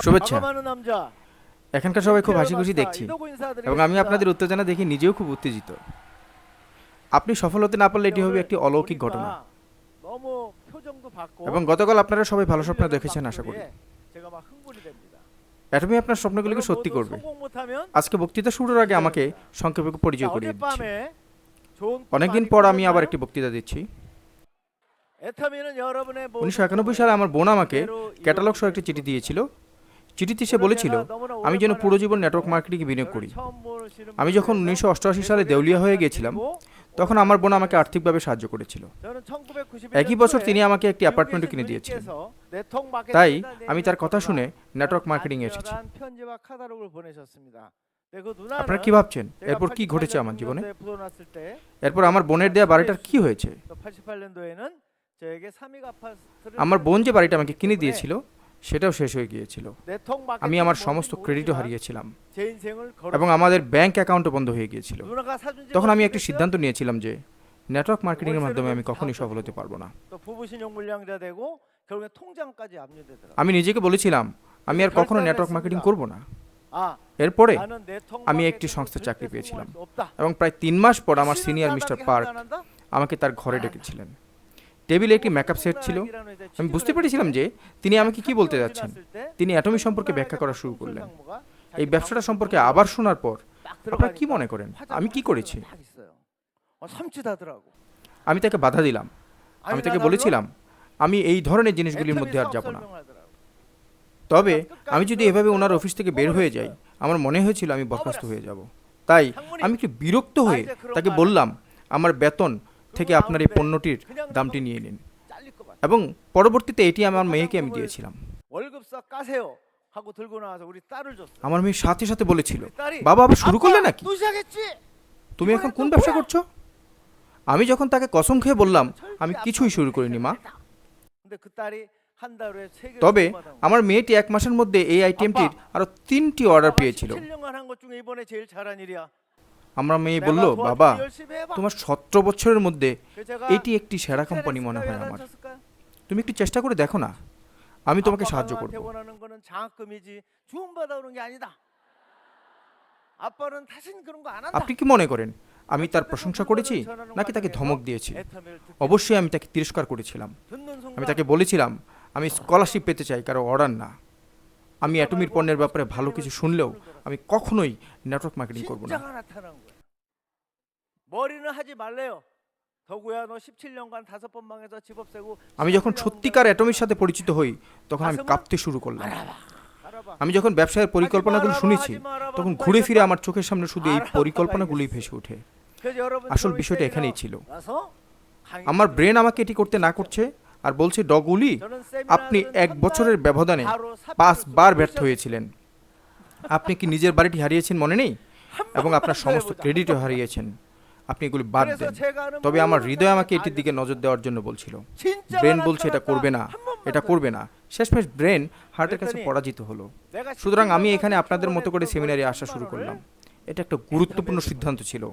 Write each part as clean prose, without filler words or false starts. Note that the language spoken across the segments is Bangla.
শুভেচ্ছা। এখানকার সবাই খুব হাসি খুশি দেখছি এবং আমি আপনাদের উত্তেজনা দেখে নিজেও খুব উত্তেজিত। আপনি সফল হতে না পারলে এটি হবে একটি অলৌকিক ঘটনা। এবং গতকাল আপনারা সবাই ভালো স্বপ্ন দেখেছেন আশা করি। অ্যাটমি আপনার স্বপ্নগুলিকে সত্যি করবে। আজকে বক্তৃতা শুরুর আগে আমাকে সংক্ষেপে পরিচয় করিয়ে দিচ্ছি। অনেকদিন পর আমি আবার একটি বক্তৃতা দিচ্ছি। 1991 সালে আমার বোন আমাকে ক্যাটালগ সহ একটি চিঠি দিয়েছিল। চিঠিতে সে বলেছিল আমি যেন পুরো জীবন নেটওয়ার্ক মার্কেটিংয়ে বিনিয়োগ করি। আমি যখন 1988 সালে দেউলিয়া হয়ে গিয়েছিলাম তখন আমার বোন আমাকে আর্থিকভাবে সাহায্য করেছিল। একই বছর তিনি আমাকে একটি অ্যাপার্টমেন্টও কিনে দিয়েছিলেন। তাই আমি তার কথা শুনে নেটওয়ার্ক মার্কেটিংয়ে এসেছি। আপনারা কি ভাবছেন এরপর কি ঘটেছে আমার জীবনে? এরপর আমার বোনের দেয়া বাড়িটার কি হয়েছে? আমার বোন যে বাড়িটা আমাকে কিনে দিয়েছিল সেটাও শেষ হয়ে গিয়েছিল। আমি আমার সমস্ত ক্রেডিটও হারিয়েছিলাম এবং আমাদের ব্যাংক অ্যাকাউন্টও বন্ধ হয়ে গিয়েছিল। তখন আমি একটি সিদ্ধান্ত নিয়েছিলাম যে নেটওয়ার্ক মার্কেটিংয়ের মাধ্যমে আমি কখনোই সফল হতে পারবো না। আমি নিজেকে বলেছিলাম আমি আর কখনো নেটওয়ার্ক মার্কেটিং করব না। এরপরে আমি একটি সংস্থার চাকরি পেয়েছিলাম এবং প্রায় 3 মাস পর আমার সিনিয়র মিস্টার পার্ক আমাকে তার ঘরে ডেকেছিলেন। টেবিলে একটি মেকআপ সেট ছিল। আমি বুঝতে পেরেছিলাম যে তিনি আমাকে কি বলতে যাচ্ছেন। তিনি অ্যাটমি সম্পর্কে ব্যাখ্যা করা শুরু করলেন। এই ব্যবসাটা সম্পর্কে আবার শোনার পর আপনারা কি মনে করেন আমি কি করেছি? আমি তাকে বাধা দিলাম। আমি তাকে বলেছিলাম আমি এই ধরনের জিনিসগুলির মধ্যে আর যাব না। তবে আমি যদি এভাবে ওনার অফিস থেকে বের হয়ে যাই আমার মনে হয়েছিল আমি বরখাস্ত হয়ে যাব। তাই আমি একটু বিরক্ত হয়ে তাকে বললাম আমার বেতন থেকে আপনার এই পণ্যটির দামটি নিয়ে নিন। এবং পরবর্তীতে এটি আমার মেয়েকে আমি দিয়েছিলাম। আমার মেয়ে সাথে সাথে বলেছিল বাবা আবার শুরু করলে নাকি? তুমি এখন কোন ব্যবসা করছো? আমি যখন তাকে কসম খেয়ে বললাম আমি কিছুই শুরু করিনি মা। তবে আমার মেয়েটি 1 মাসের মধ্যে এই আইটেমটির আরো 3টি অর্ডার পেয়েছিল। আমার মেয়ে বলল বাবা তোমার 17 বছরের মধ্যে এটি একটি সেরা কোম্পানি মনে হয় আমার। তুমি একটু চেষ্টা করে দেখো না, আমি তোমাকে সাহায্য করব। আপনি কি মনে করেন আমি তার প্রশংসা করেছি নাকি তাকে ধমক দিয়েছি? অবশ্যই আমি তাকে তিরস্কার করেছিলাম। আমি তাকে বলেছিলাম আমি স্কলারশিপ পেতে চাই, কারো অর্ডার না। আমি অ্যাটমির পণ্যের ব্যাপারে ভালো কিছু শুনলেও আমি কখনোই নেটওয়ার্ক মার্কেটিং করব না। আমি যখন সত্যিকার অ্যাটমির সাথে পরিচিত হই তখন আমি কাঁপতে শুরু করলাম। আমি যখন ব্যবসায়ের পরিকল্পনাগুলো শুনেছি তখন ঘুরে ফিরে আমার চোখের সামনে শুধু এই পরিকল্পনাগুলোই ভেসে ওঠে। আসল বিষয়টা এখানেই ছিল। আমার ব্রেন আমাকে এটি করতে না করছে আর বলছে ডগুলি আপনি 1 বছরের ব্যবধানে 5 বার ব্যর্থ হয়েছিলেন। আপনি কি নিজের বাড়িটি হারিয়েছেন মনে নেই? এবং আপনার সমস্ত ক্রেডিটও হারিয়েছেন। আপনি এগুলি বাদ দেন। তবে আমার হৃদয় আমাকে এটির দিকে নজর দেওয়ার জন্য বলছিল। ব্রেন বলছে এটা করবে না, এটা করবে না। শেষমেশ ব্রেন হার্টের কাছে পরাজিত হলো। সুতরাং আমি এখানে আপনাদের মতো করে সেমিনারে আসা শুরু করলাম। এটা একটা গুরুত্বপূর্ণ সিদ্ধান্ত ছিল।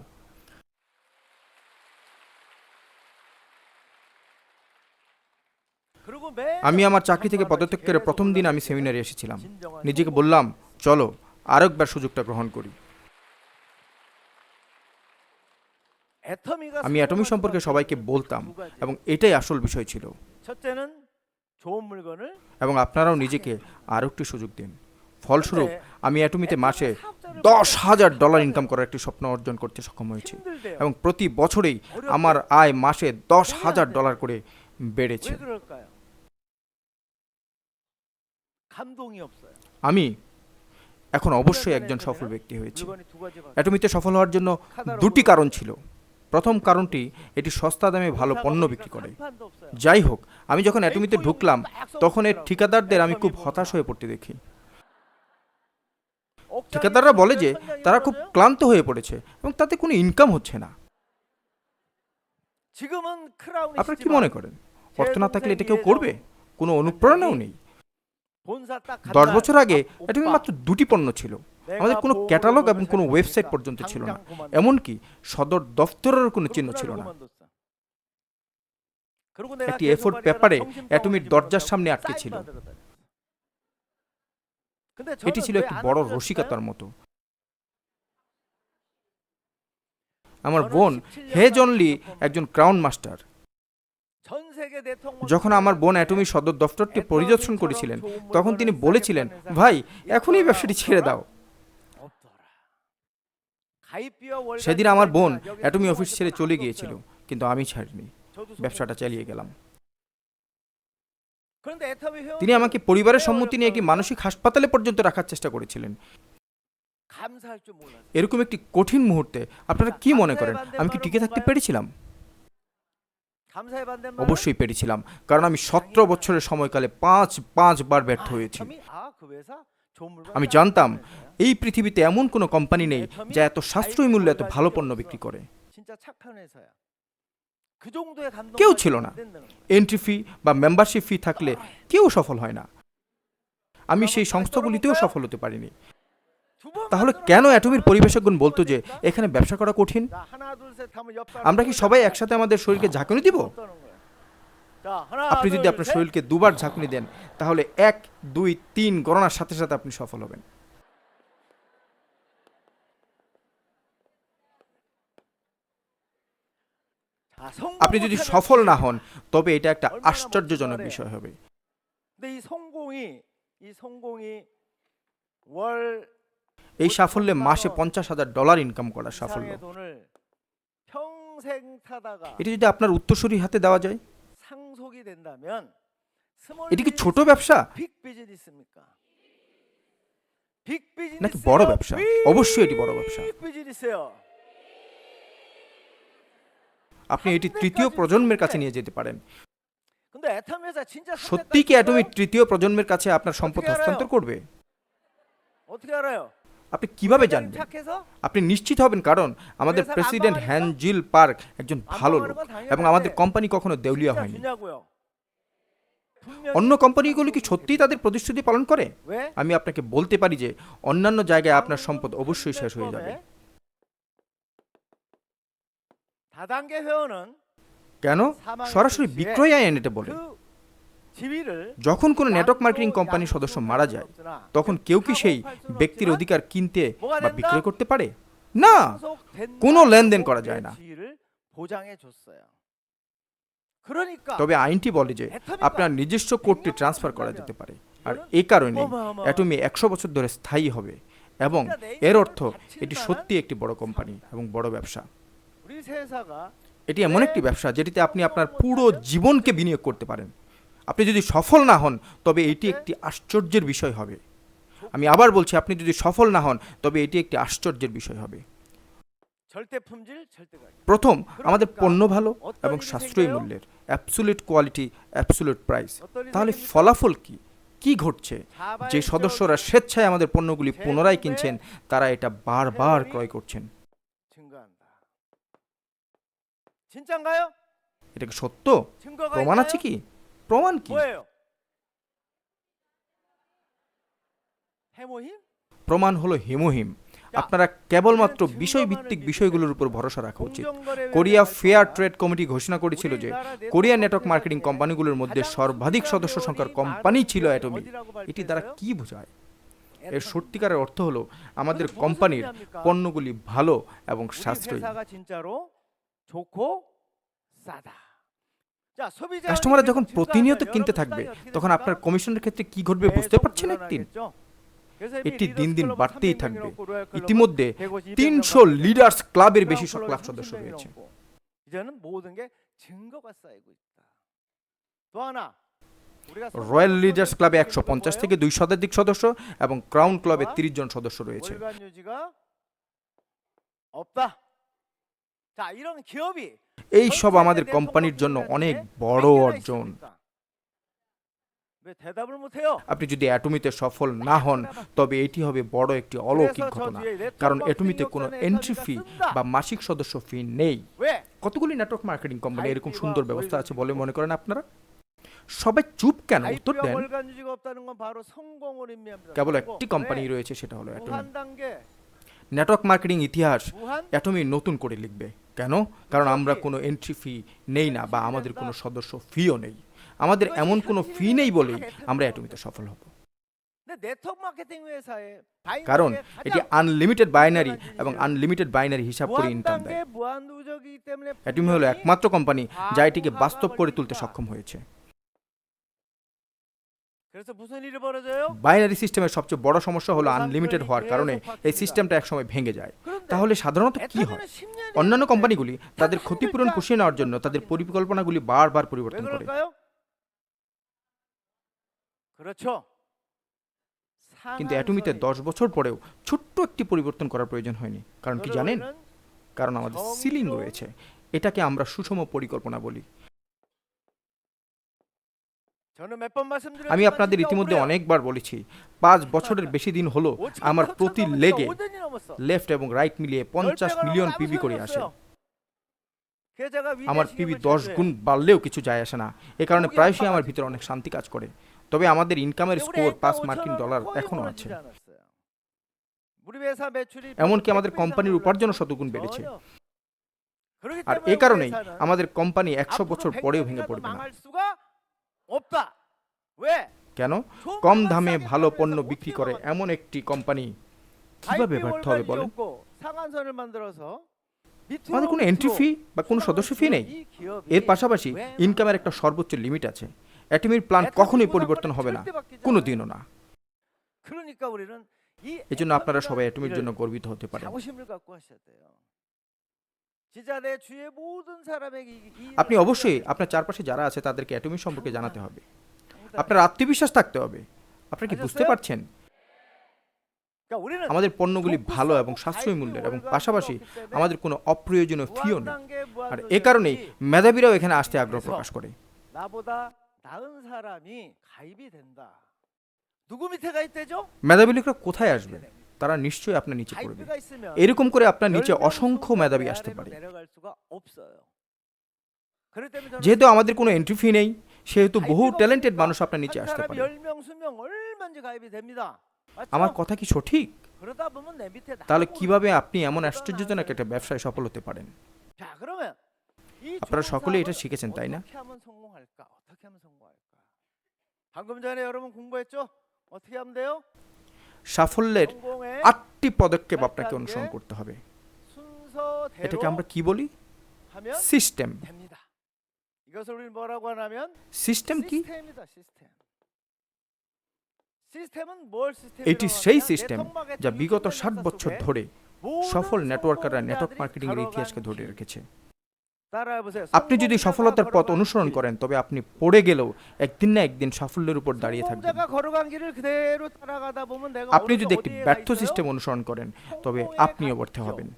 আমি আমার চাকরি থেকে পদত্যাগ করে প্রথম দিন আমি সেমিনারে এসেছিলাম। নিজেকে বললাম চলো আরেকবার সুযোগটা গ্রহণ করি। আমি অ্যাটমি সম্পর্কে সবাইকে বলতাম এবং এটাই আসল বিষয় ছিল। এবং আপনারাও নিজেকে আরও একটি সুযোগ দিন। ফলস্বরূপ আমি অ্যাটমিতে মাসে $10,000 ইনকাম করার একটি স্বপ্ন অর্জন করতে সক্ষম হয়েছি এবং প্রতি বছরেই আমার আয় মাসে $10,000 করে বেড়েছে। আমি এখন অবশ্যই একজন সফল ব্যক্তি হয়েছি। অ্যাটমিতে সফল হওয়ার জন্য 2টি কারণ ছিল। প্রথম কারণটি এটি সস্তা দামে ভালো পণ্য বিক্রি করে। যাই হোক, আমি যখন অ্যাটমিতে ঢুকলাম তখন এর ঠিকাদারদের আমি খুব হতাশ হয়ে পড়তে দেখি। ঠিকাদাররা বলে যে তারা খুব ক্লান্ত হয়ে পড়েছে এবং তাতে কোনো ইনকাম হচ্ছে না। আপনারা কি মনে করেন অর্থ না থাকলে এটা কেউ করবে? কোনো অনুপ্রেরণাও নেই। 10 বছর আগে অ্যাটমি মাত্র 2টি পণ্য ছিল। আমাদের কোনো ক্যাটালগ এবং কোনো ওয়েবসাইট পর্যন্ত ছিল না। এমনকি সদর দফতরের কোনো চিহ্ন ছিল না। একটি A4 পেপারে অ্যাটমির দরজার সামনে আটকে ছিল। এটি ছিল একটি বড় রসিকতার মতো। আমার বোন হেজন লি একজন ক্রাউন মাস্টার। যখন আমার বোন অ্যাটমির সদর দফতরটি পরিদর্শন করেছিলেন, তখন তিনি বলেছিলেন, ভাই এখনই ব্যবসাটি ছেড়ে দাও। সেদিন আমার বোন অ্যাটমি অফিস ছেড়ে চলে গিয়েছিল, কিন্তু আমি ছাড়িনি, ব্যবসাটা চালিয়ে গেলাম। তিনি আমাকে পরিবারের সম্মতি নিয়ে একটি মানসিক হাসপাতালে পর্যন্ত রাখার চেষ্টা করেছিলেন। এরকম একটি কঠিন মুহূর্তে আপনারা কি মনে করেন আমি কি টিকে থাকতে পেরেছিলাম? অবশ্যই পেরেছিলাম, কারণ আমি 17 বছরের সময়কালে পাঁচবার ব্যর্থ হয়েছি। আমি জানতাম এই পৃথিবীতে এমন কোনো কোম্পানি নেই যা এত সাশ্রয়ী মূল্যে এত ভালো পণ্য বিক্রি করে। কেউ ছিল না। এন্ট্রি ফি বা মেম্বারশিপ ফি থাকলে কেউ সফল হয় না। আমি সেই সংস্থাগুলিতেও সফল হতে পারিনি। তাহলে কেন অ্যাটমির পরিবেশকগণ বলতো যে এখানে ব্যবসা করা কঠিন? আমরা কি সবাই একসাথে আমাদের শরীরকে ঝাঁকুনি দিব? আপনি যদি আপনার শরীরকে দুবার ঝাঁকুনি দেন, তাহলে 1, 2, 3 গণনার সাথে সাথে আপনি সফল হবেন। আপনি যদি সফল না হন, তবে এটা একটা আশ্চর্যজনক বিষয় হবে। এই সাফল্যে মাসে $50,000 ইনকাম করার সাফল্য। এটি যদি আপনার উত্তরসূরি হাতে দেওয়া যায়, এটি কি ছোট ব্যবসা নাকি বড় ব্যবসা? অবশ্যই এটি বড় ব্যবসা। আপনি এটি তৃতীয় প্রজন্মের কাছে নিয়ে যেতে পারেন। সত্যি কি অ্যাটমি তৃতীয় প্রজন্মের কাছে আপনার সম্পদ হস্তান্তর করবে? আপনি কিভাবে জানবেন? আপনি নিশ্চিত হবেন, কারণ আমাদের প্রেসিডেন্ট হ্যানজিল পার্ক একজন ভালো লোক এবং আমাদের কোম্পানি কখনো দেউলিয়া হয়নি। অন্য কোম্পানিগুলো কি সত্যিই তাদের প্রতিশ্রুতি পালন করে? আমি আপনাকে বলতে পারি যে অন্যান্য জায়গায় আপনার সম্পদ অবশ্যই শেষ হয়ে যাবে। কেন? সরাসরি বিক্রয় আইন এটা বলে। যখন কোনো নেটওয়ার্ক মার্কেটিং কোম্পানির সদস্য মারা যায়, তখন কেউ কি সেই ব্যক্তির অধিকার কিনতে বা বিক্রয় করতে পারে? না, কোনো লেনদেন করা যায় না। তবে আইনটি বলে যে আপনার নিজস্ব কোডটি ট্রান্সফার করা যেতে পারে, আর এই কারণে অ্যাটমি 100 বছর ধরে স্থায়ী হবে, এবং এর অর্থ এটি সত্যি একটি বড় কোম্পানি এবং বড় ব্যবসা। এটি এমন একটি ব্যবসা যেটিতে আপনি আপনার পুরো জীবনকে বিনিয়োগ করতে পারেন। আপনি যদি সফল না হন, তবে এটি একটি আশ্চর্যের বিষয় হবে। আমি আবার বলছি, আপনি যদি সফল না হন, তবে এটি একটি আশ্চর্যের বিষয় হবে। প্রথম, আমাদের পণ্য ভালো এবং সাশ্রয়ী মূল্যের, অ্যাবসলিউট কোয়ালিটি, অ্যাবসলিউট প্রাইস। তাহলে ফলাফল কি? কি ঘটছে? যে সদস্যরা স্বেচ্ছায় আমাদের পণ্যগুলি পুনরায় কিনছেন, তারা এটা বারবার ক্রয় করছেন। এটা কি সত্য? প্রমাণ আছে কি? প্রমাণ কি? প্রমাণ হলো হিমোহিম। আপনারা কেবলমাত্র বিষয়ভিত্তিক বিষয়গুলোর উপর ভরসা রাখা উচিত। কোরিয়া ফেয়ার ট্রেড কমিটি ঘোষণা করেছিল যে কোরিয়ান নেটওয়ার্ক মার্কেটিং কোম্পানিগুলোর মধ্যে সর্বাধিক সদস্য সংখ্যার কোম্পানি ছিল অ্যাটমি। এটি দ্বারা কি বোঝায়? এর সত্যিকারের অর্থ হলো আমাদের কোম্পানির পণ্যগুলি ভালো এবং সাশ্রয়ী। কাস্টমাররা যখন প্রতিনিয়ত কিনতে থাকবে, তখন আপনার কমিশনের ক্ষেত্রে কি ঘটবে বুঝতে পারছেন? একদিন এটি দিন দিন বাড়তেই থাকবে। ইতিমধ্যে 300 লিডার্স ক্লাবের বেশি ক্লাব সদস্য রয়েছে। রয়্যাল লিডার্স ক্লাবে 150 থেকে 200 শতাধিক সদস্য এবং ক্রাউন ক্লাবে 30 জন সদস্য রয়েছে। এই সব আমাদের কোম্পানির জন্য অনেক বড় অর্জন। আপনি যদি অ্যাটমিতে সফল না হন, তবে এটি হবে বড় একটি অলৌকিক ঘটনা, কারণ অ্যাটমিতে কোনো এন্ট্রি ফি বা মাসিক সদস্য ফি নেই। কতগুলি নেটওয়ার্ক মার্কেটিং কোম্পানি এরকম সুন্দর ব্যবস্থা আছে বলে মনে করেন আপনারা? সবাই চুপ কেন? উত্তর দেন। কেবল একটি কোম্পানি রয়েছে, সেটা হলো অ্যাটমি। নেটওয়ার্ক মার্কেটিং ইতিহাস অ্যাটমি নতুন করে লিখবে। কেন? কারণ আমরা কোনো এন্ট্রি ফি নেই না, বা আমাদের কোনো সদস্য ফিও নেই। আমাদের এমন কোনো ফি নেই বলেই আমরা অ্যাটমিতে সফল হব। 네트워크 마케팅 회사에 কারণ এটি আনলিমিটেড বাইনারি এবং আনলিমিটেড বাইনারি হিসাব করে ইনকাম দেয়। 무한단계 무한누적이기 때문에 অ্যাটমি হলো একমাত্র কোম্পানি যা এটিকে বাস্তব করে তুলতে সক্ষম হয়েছে। 그래서 무슨 일이 벌어져요? বাইনারি সিস্টেমের সবচেয়ে বড় সমস্যা হলো আনলিমিটেড হওয়ার কারণে এই সিস্টেমটা একসময় ভেঙে যায়। তাহলে সাধারণত কি হয়? অন্যান্য কোম্পানিগুলি তাদের ক্ষতিপূরণ পুষিয়ে নেওয়ার জন্য তাদের পরিকল্পনাগুলি বারবার 왜 পরিবর্তন করে। 그럴까요? 그렇죠. কিন্তু অ্যাটমিতে 10 বছর পরেও ছোট্ট একটি পরিবর্তন করার প্রয়োজন হয়নি। কারণ কি জানেন? কারণ আমাদের সিলিং রয়েছে। এটাকে আমরা সুষম পরিকল্পনা বলি। 저는 몇 번 말씀드렸지만 আমি আপনাদের ইতিমধ্যে অনেকবার বলেছি, 5 বছরের বেশি দিন হলো আমার প্রতি লেগে লেফট এবং রাইট মিলিয়ে 50 মিলিয়ন পিবি করে আসে। আমার পিবি 10 গুণ বাড়লেও কিছু যায় আসে না। এ কারণে প্রায়শই আমার ভিতরে অনেক শান্তি কাজ করে। তবে আমাদের ইনকামের স্কোর $5 এখনো আছে। এমনকি আমাদের কোম্পানির উপার্জনও শতগুণ বেড়েছে। আর এ কারণেই আমাদের কোম্পানি 100 বছর পরেও ভেঙে পড়বে না। কেন? কম দামে ভালো পণ্য বিক্রি করে এমন একটি কোম্পানি কিভাবে ব্যর্থ হবে বলেন? আমাদের কোনো এন্ট্রি ফি বা কোনো সদস্য ফি নেই। এর পাশাপাশি ইনকামের একটা সর্বোচ্চ লিমিট আছে। অ্যাটমির প্ল্যান কখনোই পরিবর্তন হবে না, কোনো দিনও না। এজন্য আপনারা সবাই অ্যাটমির জন্য গর্বিত হতে পারেন। আপনি অবশ্যই আপনার চারপাশে যারা আছে তাদেরকে অ্যাটমি সম্পর্কে জানাতে হবে। আপনার আত্মবিশ্বাস থাকতে হবে। আপনারা কি বুঝতে পারছেন? আমাদের পণ্যগুলি ভালো এবং সাশ্রয়ী মূল্যের এবং পাশাপাশি আমাদের কোনো অপ্রয়োজনীয় ফিও নেই। আর এ কারণেই মেধাবীরাও এখানে আসতে আগ্রহ প্রকাশ করে। মেধাবী লোকরা কোথায় আসবে? তারা নিশ্চয়ই আপনার নিচে পড়বে। এরকম করে আপনার নিচে অসংখ্য মেধাবী আসতে পারে। যেহেতু আমাদের কোনো এন্ট্রি ফি নেই, সেহেতু বহু ট্যালেন্টেড মানুষ আপনার নিচে আসতে পারে। আমার কথা কি সঠিক? তাহলে কিভাবে আপনি এমন আশ্চর্যজনক একটা ব্যবসায় সফল হতে পারেন? আপনারা সকলেই এটা শিখেছেন, তাই না? সাফল্যের 8টি পদক্ষেপ আপনাকে অনুসরণ করতে হবে। এটাকে আমরা কি বলি? সিস্টেম। সিস্টেম কি? এটি সেই সিস্টেম যা বিগত 60 বছর ধরে সফল নেটওয়ার্কাররা নেটওয়ার্ক মার্কেটিং এর ইতিহাসকে ধরে রেখেছে। আপনি যদি সফলতার পথ অনুসরণ করেন তবে আপনি পড়ে গেলেও একদিন না একদিন সাফল্যের উপর দাঁড়িয়ে থাকবেন। আপনি যদি একটি ব্যর্থ সিস্টেম অনুসরণ করেন তবে আপনিও ব্যর্থ হবেন।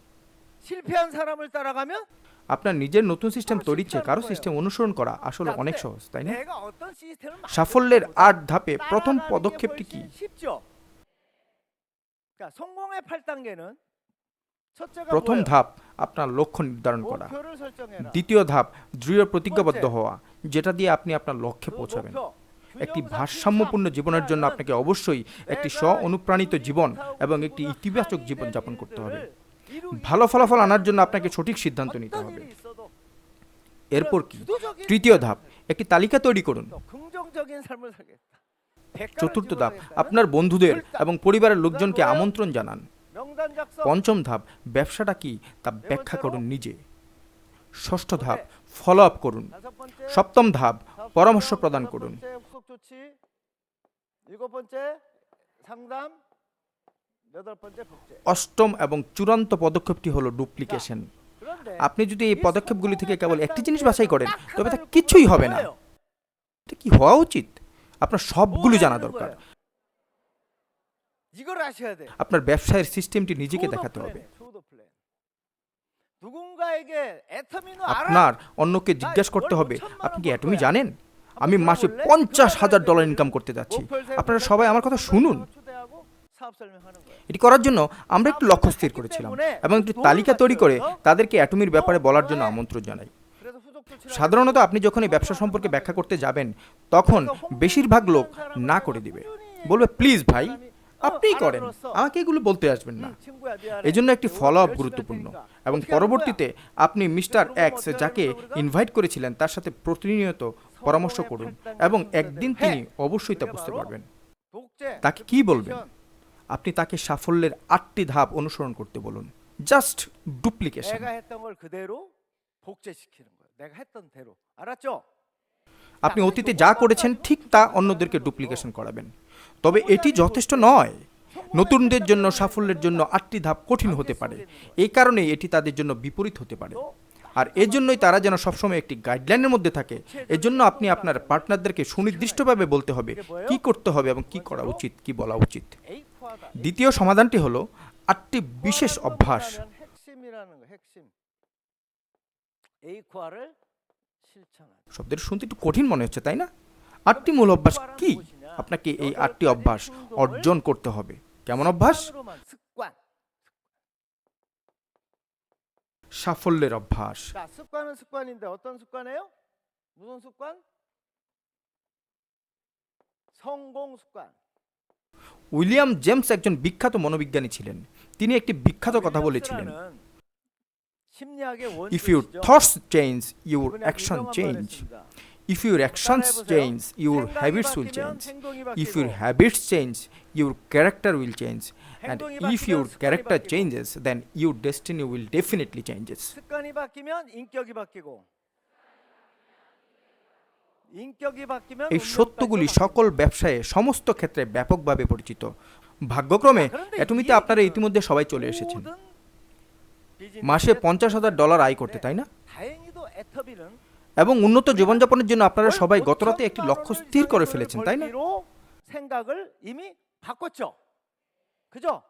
আপনার নিজের নতুন সিস্টেম তৈরির চেয়ে কারো সিস্টেম অনুসরণ করা আসলে অনেক সহজ, তাই না? সাফল্যের 8 ধাপে প্রথম পদক্ষেপটি কি? প্রথম ধাপ আপনার লক্ষ্য নির্ধারণ করা। দ্বিতীয় ধাপ দৃঢ় প্রতিজ্ঞাবদ্ধ হওয়া, যেটা দিয়ে আপনি আপনার লক্ষ্যে পৌঁছাবেন। একটি ভারসাম্যপূর্ণ জীবনের জন্য আপনাকে অবশ্যই একটি স্ব-অনুপ্রাণিত জীবন এবং একটি ইতিবাচক জীবন যাপন করতে হবে। ভালো ফলাফল আনার জন্য আপনাকে সঠিক সিদ্ধান্ত নিতে হবে। এরপর কি? তৃতীয় ধাপ, একটি তালিকা তৈরি করুন। চতুর্থ ধাপ, আপনার বন্ধুদের এবং পরিবারের লোকজনকে আমন্ত্রণ জানান। পঞ্চম ধাপ, ব্যবসাটা কি তা ব্যাখ্যা করুন নিজে। ষষ্ঠ ধাপ, ফলো আপ করুন। সপ্তম ধাপ, পরামর্শ প্রদান করুন। অষ্টম এবং চূড়ান্ত পদক্ষেপটি হলো ডুপ্লিকেশন। আপনি যদি এই পদক্ষেপগুলি থেকে কেবল একটি জিনিস বাছাই করেন তবে তা কিছুই হবে না। এটা কি হওয়া উচিত? আপনার সবগুলো জানা দরকার। আপনার ব্যবসায়ের সিস্টেমটি নিজেকে দেখাতে হবে। আপনার অন্যকে জিজ্ঞাসা করতে হবে, আপনি কি অ্যাটমি জানেন? আমি মাসে $50,000 ইনকাম করতে যাচ্ছি। আপনারা সবাই আমার কথা শুনুন। এটি করার জন্য আমরা একটু লক্ষ্য স্থির করেছিলাম এবং একটি তালিকা তৈরি করে তাদেরকে অ্যাটমির ব্যাপারে বলার জন্য আমন্ত্রণ জানাই। সাধারণত আপনি যখন এই ব্যবসা সম্পর্কে ব্যাখ্যা করতে যাবেন তখন বেশিরভাগ লোক না করে দিবে, বলবে প্লিজ ভাই আপনিই করেন, আমাকে এগুলো বলতে আসবেন না। এজন্য একটি ফলো আপ গুরুত্বপূর্ণ এবং পরবর্তীতে আপনি মিস্টার এক্স যাকে ইনভাইট করেছিলেন তার সাথে প্রতিনিয়ত পরামর্শ করুন এবং একদিন তিনি অবশ্যই তা বুঝতে পারবেন। তাকে কি বলবেন? আপনি তাকে সাফল্যের 8টি ধাপ অনুসরণ করতে বলুন। Just duplication. 내가 했던 걸 그대로 복제시키는 거예요. 내가 했던 대로. 알았죠? আপনি অতীতে যা করেছেন ঠিক তা অন্যদেরকে ডুপ্লিকেশন করাবেন। তবে এটি যথেষ্ট নয়। নতুনদের জন্য সাফল্যের জন্য 8টি ধাপ কঠিন হতে পারে। এই কারণে এটি তাদের জন্য বিপরীত হতে পারে। আর এজন্যই তারা যেন সবসময় একটি গাইডলাইনের মধ্যে থাকে। এজন্য আপনি আপনার পার্টনারদেরকে সুনির্দিষ্টভাবে বলতে হবে কি করতে হবে এবং কি করা উচিত, কি বলা উচিত। A과다. দ্বিতীয় সমাধানটি হলো 8টি বিশেষ অভ্যাস। 핵심이라는 거, 핵심. A과를 실천하다. শব্দটি শুনতে একটু কঠিন মনে হচ্ছে, তাই না? 8টি মূল অভ্যাস কি? আপনাকে এই 8টি অভ্যাস অর্জন করতে হবে। কেমন অভ্যাস? 습관으로만, 습관. সাফল্যের অভ্যাস। 자, 습관은 습관인데 어떤 습관이에요? 무슨 습관? 성공 습관. উইলিয়াম জেমস একজন বিখ্যাত মনোবিজ্ঞানী ছিলেন। তিনি একটি বিখ্যাত কথা বলেছিলেন, 심리학의 If your 원조이시죠. thoughts change, your 이분이 아주 action 유명한 말을 change. 했습니다. If your actions 해보세요. change, your 생각이 habits will 바뀌면 change. 행동이 If your 바뀌고, habits change, your character will change. And 행동이 if 바뀌면 your 습관이 character 바뀌고. changes, then your destiny will definitely changes. 습관이 바뀌면 인격이 바뀌고, 인격이 바뀌면 এই 운명까지도 সত্যগুলি 바뀌고. সকল ব্যবসায়ে সমস্ত ক্ষেত্রে ব্যাপকভাবে পরিচিত। ভাগ্যক্রমে 그런데 অ্যাটমিতে 이 আপনারা 얘기는 ইতিমধ্যে সবাই চলে এসেছেন। 모든 비즈니스의 মাসে $50,000 আয় করতে, তাই না? 다행히도 애터비는 এবং উন্নত জীবনযাপনের জন্য আপনারা সবাই গতরাতে একটি লক্ষ্য স্থির করে ফেলেছেন, তাই না? 벌기로 생각을 이미 바꿨죠. 그죠?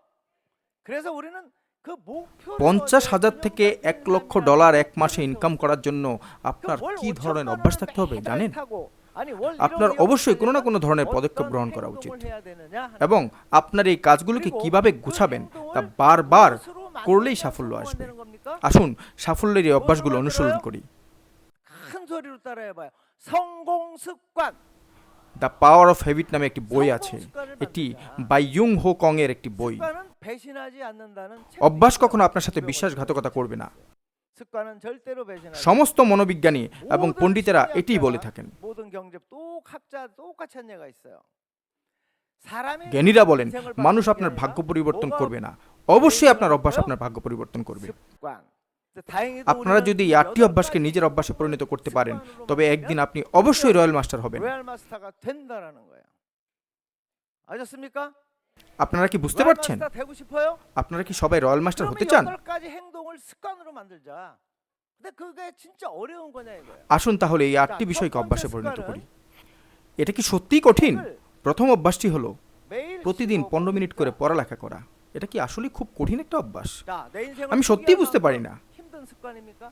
그래서 우리는 그 목표를 50,000 থেকে $1,00,000 এক মাসে ইনকাম করার জন্য আপনার 월 কি 5,000만 ধরনের 원을 অভ্যাস থাকতে হবে 매달 জানেন? 타고, 아니, 월 আপনার 1억 অবশ্যই কোনো না কোনো ধরনের 어떤 পদক্ষেপ গ্রহণ করা 행동을 উচিত। 해야 되느냐 하는 এবং আপনার এই কাজগুলোকে 그리고 কিভাবে 그 গুছাবেন 행동을 তা বারবার 무엇으로 만들어야 করলেই সাফল্য 성공하는 আসবে। 겁니까? আসুন সাফল্যের এই অভ্যাসগুলো অনুসরণ করি। 큰 소리로 따라해봐요. 성공 습관. দ্য পাওয়ার অফ হ্যাবিট নামে একটি বই আছে। এটি বাই ইয়ুং হো কং এর একটি বই। 습관은 배신하지 않는다는 অভ্যাস কখনো আপনার সাথে বিশ্বাসঘাতকতা করবে না। 습관은 절대로 배신하지. সমস্ত মনোবিজ্ঞানী এবং পণ্ডিতেরা এটিই বলে থাকেন। 모든 경제 또 각자 똑같이 한 얘가 있어요. 사람이 জ্ঞানীরা বলেন 인생을 মানুষ 바꾸는 আপনার 게 ভাগ্য 아니라 পরিবর্তন 뭐가 করবে না, অবশ্যই আপনার অভ্যাস আপনার ভাগ্য পরিবর্তন করবে। 습관. 다행히도 আপনারা 우리는 যদি এই 8টি অভ্যাসকে নিজের অভ্যাসে পরিণত করতে পারেন তবে একদিন আপনি অবশ্যই রয়্যাল মাস্টার হবেন। 로얄 마스터가 된다라는 거예요. 아셨습니까? আপনারা কি বুঝতে 로얄 পারছেন? 마스터 되고 싶어요? আপনারা কি সবাই রয়্যাল মাস্টার 그러면 হতে চান? 8가지 행동을 습관으로 만들자. 근데 그게 진짜 어려운 거냐 이거예요. আসুন তাহলে এই 8টি বিষয়কে অভ্যাসে পরিণত করি। এটা কি সত্যিই কঠিন? প্রথম অভ্যাসটি হলো 매일 প্রতিদিন 15 15 মিনিট করে 분이니까. পড়ালেখা করা। এটা কি আসলে খুব কঠিন একটা অভ্যাস? 자, 내 인생을 আমি সত্যিই 포기할 বুঝতে পারি 만큼 না। 힘든 습관입니까?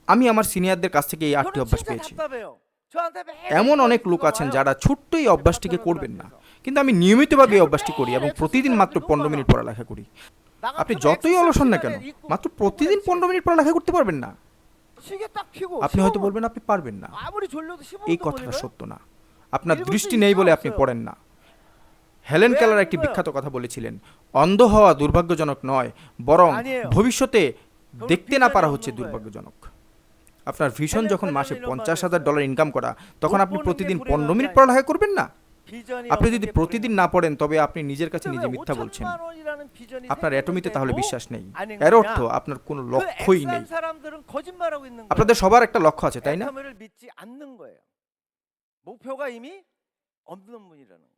আমি আমার সিনিয়রদের কাছ থেকে এই 8টি 저는 অভ্যাস 진짜 পেয়েছি। 답답해요. 저한테 매일 এমন অনেক 이거 লোক আছেন 와요. যারা ছোট্ট এই অভ্যাসটিকে পাঠানোর করবেন না, জন্য। কিন্তু আমি নিয়মিতভাবে এই অভ্যাসটি করি এবং প্রতিদিন মাত্র 15 মিনিট পড়ালেখা করি। 나 আপনি 같으면 যতই অলস হন না exercise কেন 시간에 있고 মাত্র প্রতিদিন 15 মিনিট পড়ালেখা করতে পারবেন না। 시계 딱 켜고 আপনি হয়তো 시험은 বলবেন আপনি পারবেন না। 아무리 졸려도 এই 15분 কথাটা 걸릴까요? সত্য না। আপনার দৃষ্টি নেই বলে আপনি পড়েন না। হেলেন কেলার একটি বিখ্যাত কথা বলেছিলেন, অন্ধ হওয়া দুর্ভাগ্যজনক নয়, বরং ভবিষ্যতে দেখতে না পারা হচ্ছে দুর্ভাগ্যজনক। আপনার ভিশন যখন মাসে $50,000 ইনকাম করা, তখন আপনি প্রতিদিন 15 মিনিট পড়ালেখা করবেন না? 비전이 আপনি 없는 যদি 게 প্রতিদিন না পড়েন তবে আপনি নিজের কাছে 근데 নিজে 왜 মিথ্যা বলছেন। 5천만 원이라는 비전이 আপনার অ্যাটমিতে তাহলে 생기는데도 বিশ্বাস নেই। 아닌 এর 거냐? অর্থ আপনার কোনো 그 লক্ষ্যই নেই। X한 사람들은 거짓말하고 있는 거예요. আপনাদের সবার একটা লক্ষ্য আছে, তাই না? 애터미를 믿지 않는 거예요. 목표가 이미 없는 분이라는 거예요.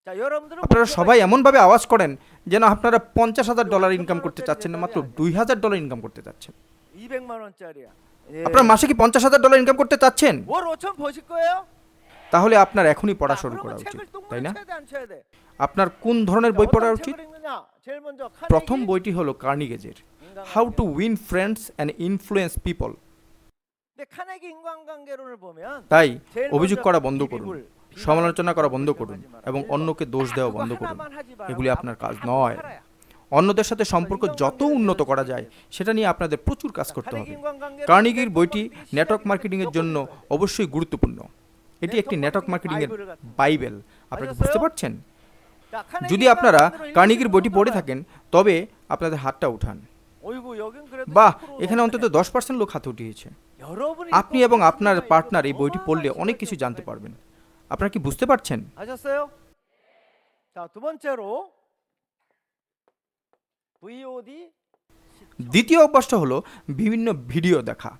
자, 여러분들은 আপনারা 목표가 সবাই 있- এমনভাবে আওয়াজ করেন যেন আপনারা $50,000 ইনকাম করতে চাচ্ছেন না, মাত্র $2,000 ইনকাম করতে চাচ্ছেন। 200만 원짜리야. 예. আপনারা মাসে কি $50,000 ইনকাম করতে চাচ্ছেন? 월 5천 버실 거예요? তাহলে আপনার এখনই পড়া 자, শুরু 그러면 করা উচিত, 책을 똥을 তাই না? 쳐야 돼, 안 쳐야 돼? আপনার কোন ধরনের বই 자, পড়া 어떤 উচিত? 책을 읽느냐? 제일 먼저 প্রথম 카네기 বইটি হলো কার্নিগেজের 인간관계. How to win friends and influence people. 근데 카네기 인간관계론을 보면 তাই 제일 অভিযোগ 먼저 করা বন্ধ করুন, 비비불, সমালোচনা করা বন্ধ 비난하는 করুন 거지 마라. এবং 일번. অন্যকে দোষ দেওয়া 그거 বন্ধ করুন। 하나만 하지 말고 এগুলি আপনার কাজ 앞으로 নয়। 살아야। অন্যদের সাথে সম্পর্ক যত উন্নত করা যায় সেটা নিয়ে আপনাদের প্রচুর কাজ করতে 카네기 হবে। 인간관계론 কার্নিগির বইটি 시작이 নেটওয়ার্ক 그때 মার্কেটিং এর 무조건 জন্য 읽어야 돼. অবশ্যই গুরুত্বপূর্ণ। এটি একটি নেটওয়ার্ক মার্কেটিং এর 바이블을 같은 거. বাইবেল। আপনারা কি বুঝতে পারছেন? 자, 카네기 যদি আপনারা 인간관계론 কার্নিগির 읽으시는 বইটি পড়ে 분들은 থাকেন তবে আপনাদের হাতটা উঠান। 어이구, 여긴 그래도 বাহ, 10% এখানে অন্তত 넘네. 10% লোক হাতে উঠিয়েছে। 여러분이 আপনি 이거 এবং আপনার 보시면 পার্টনার 이거 এই বইটি পড়লে 어마어마한 অনেক কিছু 시간이 জানতে 걸릴 পারবেন। আপনারা কি বুঝতে পারছেন? 아셨어요? 자, 두 번째로 VOD দ্বিতীয় অভ্যাসটা হলো বিভিন্ন ভিডিও দেখা।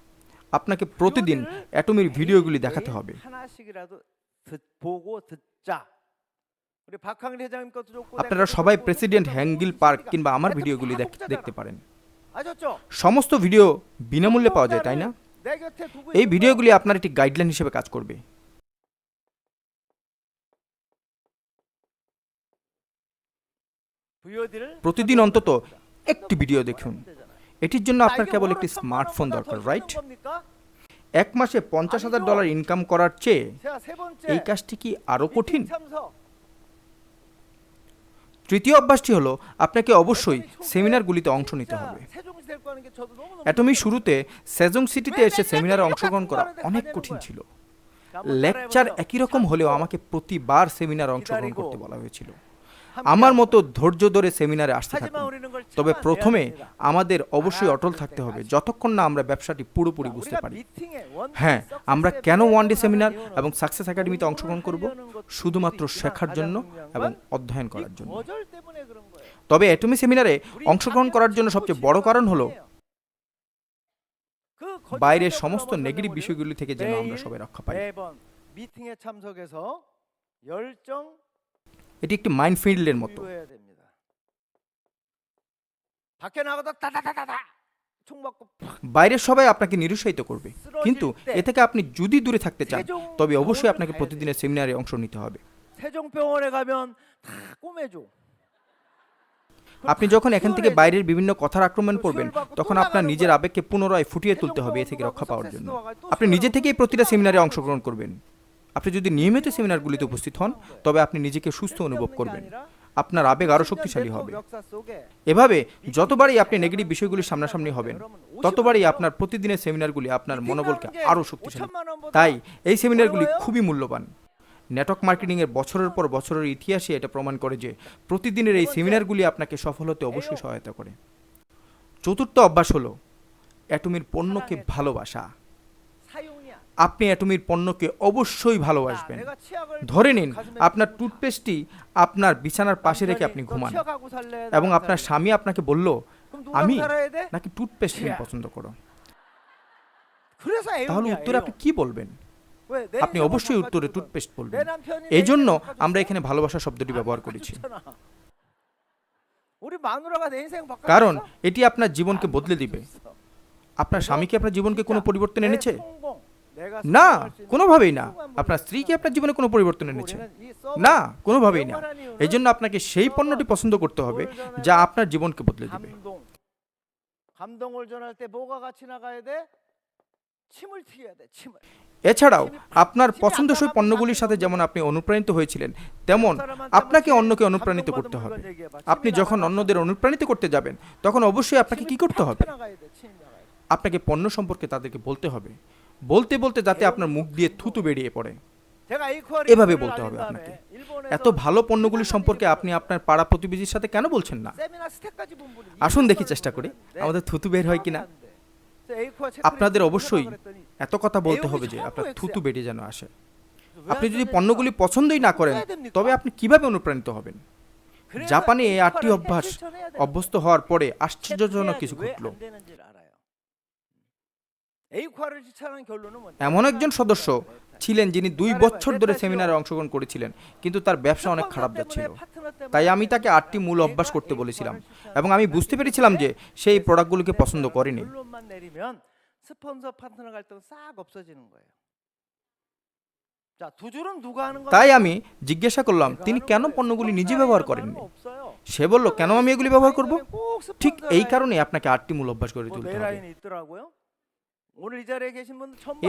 আপনাকে প্রতিদিন অ্যাটমির ভিডিওগুলি দেখাতে হবে। 하나씩이라도 보고 듣자. 우리 박항일 회장님 것도 좋고 আপনারা সবাই প্রেসিডেন্ট হ্যাঙ্গিল পার্ক কিংবা আমার ভিডিওগুলি দেখতে পারেন। 아셨죠? সমস্ত ভিডিও বিনামূল্যে পাওয়া যায়, তাই না? 내 곁에 두고 এই 있는 ভিডিওগুলি আপনার একটি গাইডলাইন হিসেবে কাজ করবে। VOD를 প্রতিদিন অন্তত একটি ভিডিও দেখুন। এটির জন্য আপনার কেবল একটি স্মার্টফোন দরকার, রাইট? এক মাসে $50,000 ইনকাম করার চেয়ে এই কাজটি কি আরও কঠিন? তৃতীয় অভ্যাসটি হলো আপনাকে অবশ্যই সেমিনারগুলিতে অংশ নিতে হবে। অ্যাটমি শুরুতে সেজং সিটিতে এসে সেমিনারে অংশগ্রহণ করা অনেক কঠিন ছিল। লেকচার একই রকম হলেও আমাকে প্রতিবার সেমিনারে অংশগ্রহণ করতে বলা হয়েছিল। আমার মতো ধৈর্য ধরে সেমিনারে আসতে থাকুন। তবে প্রথমে আমাদের অবশ্যই অটল থাকতে হবে যতক্ষণ না আমরা ব্যবসাটি পুরোপুরি বুঝতে পারি। হ্যাঁ, আমরা কেন ওয়ান ডে সেমিনার এবং সাকসেস একাডেমিতে অংশগ্রহণ করব? শুধুমাত্র শেখার জন্য এবং অধ্যয়ন করার জন্য। তবে অ্যাটমি সেমিনারে অংশগ্রহণ করার জন্য সবচেয়ে বড় কারণ হলো বাইরের সমস্ত নেগেটিভ বিষয়গুলি থেকে যেন আমরা সবাই রক্ষা পাই। 미팅에 참석해서 열정 এটি একটি মাইনফিল্ডের মতো। 해야 됩니다. 밖에 나가다 다다다다다 총 맞고 বাইরের সবাই আপনাকে নিরুৎসাহিত করবে, কিন্তু এ থেকে আপনি যদি দূরে থাকতে চান তবে অবশ্যই আপনাকে প্রতিদিনের সেমিনারে অংশ নিতে হবে। 세종병원에 가면 다 꼬매줘. আপনি যখন এখান থেকে বাইরের বিভিন্ন কথার আক্রমণ করবেন তখন আপনার নিজের আবেগকে পুনরায় ফুটিয়ে তুলতে হবে এ থেকে রক্ষা পাওয়ার জন্য। আপনি নিজে থেকেই প্রতিটা সেমিনারে অংশগ্রহণ করবেন। আপনি যদি নিয়মিত সেমিনারগুলিতে উপস্থিত হন তবে আপনি নিজেকে সুস্থ অনুভব করবেন। আপনার আবেগ আরও শক্তিশালী হবে। এভাবে যতবারই আপনি নেগেটিভ বিষয়গুলির সামনাসামনি হবেন ততবারই আপনার প্রতিদিনের সেমিনারগুলি আপনার মনোবলকে আরও শক্তিশালী। তাই এই সেমিনারগুলি খুবই মূল্যবান। নেটওয়ার্ক মার্কেটিংয়ের বছরের পর বছরের ইতিহাসে এটা প্রমাণ করে যে প্রতিদিনের এই সেমিনারগুলি আপনাকে সফল হতে অবশ্যই সহায়তা করে। চতুর্থ অভ্যাস হলো অ্যাটমির পণ্যকে ভালোবাসা। আপনি অ্যাটমির পণ্যকে অবশ্যই ভালোবাসবেন। ধরে নিন আপনার টুথপেস্টটি আপনার বিছানার পাশে রেখে আপনি ঘুমান এবং আপনার স্বামী আপনাকে বলল, আমি নাকি টুথপেস্ট তুমি পছন্দ করো, তাহলে উত্তরে আপনি কি বলবেন? আপনি অবশ্যই উত্তরে টুথপেস্ট বলবেন। এই জন্য আমরা এখানে ভালোবাসা শব্দটি ব্যবহার করেছি, কারণ এটি আপনার জীবনকে বদলে দিবে। আপনার স্বামী কি আপনার জীবনকে কোনো পরিবর্তন এনেছে? না, কোনোভাবেই না। আপনার স্ত্রী কি আপনার জীবনে কোনো পরিবর্তন এনেছে? না, কোনোভাবেই না। এই জন্য আপনাকে সেই পণ্যটি পছন্দ করতে হবে যা আপনার জীবনকে বদলে দিবে। 감동을 전할 때 뭐가 같이 나가야 돼? 침을 튀겨야 돼. 침을. এছাড়াও আপনার পছন্দসই পণ্যগুলির সাথে যেমন আপনি অনুপ্রাণিত হয়েছিলেন তেমন আপনাকে অন্যকে অনুপ্রাণিত করতে হবে। আপনি যখন অন্যদের অনুপ্রাণিত করতে যাবেন তখন অবশ্যই আপনাকে কি করতে হবে? আপনাকে পণ্য সম্পর্কে তাদেরকে বলতে হবে। বলতে বলতে যাতে আপনার মুখ দিয়ে থুতু বেরিয়ে পড়ে, এভাবে বলতে হবে আপনাকে। এত ভালো পণ্যগুলি সম্পর্কে আপনি আপনার পাড়া প্রতিবেশীর সাথে কেন বলছেন না? আসুন দেখি চেষ্টা করি আমাদের থুতু বের হয় কিনা। আপনাদের অবশ্যই এত কথা বলতে হবে যে আপনার থুতু বেরিয়ে যেন আসে। আপনি যদি পণ্যগুলি পছন্দই না করেন তবে আপনি কিভাবে অনুপ্রাণিত হবেন? জাপানে এই 8টি অভ্যাস অভ্যস্ত হওয়ার পরে আশ্চর্যজনক কিছু ঘটল। এমন একজন সদস্য ছিলেন যিনি 2 বছর ধরে সেমিনারে অংশগ্রহণ করেছিলেন কিন্তু তার ব্যবসা অনেক খারাপ যাচ্ছিল। তাই আমি তাকে 8টি মূল অভ্যাস করতে বলেছিলাম এবং আমি বুঝতে পেরেছিলাম যে সেই প্রোডাক্টগুলোকে পছন্দ করেনি। তাই আমি জিজ্ঞাসা করলাম তিনি কেন পণ্যগুলি নিজে ব্যবহার করেননি। সে বলল, কেন আমি এগুলি ব্যবহার করব? ঠিক এই কারণে আপনাকে 8টি মূল অভ্যাস গড়ে তুলতে হবে।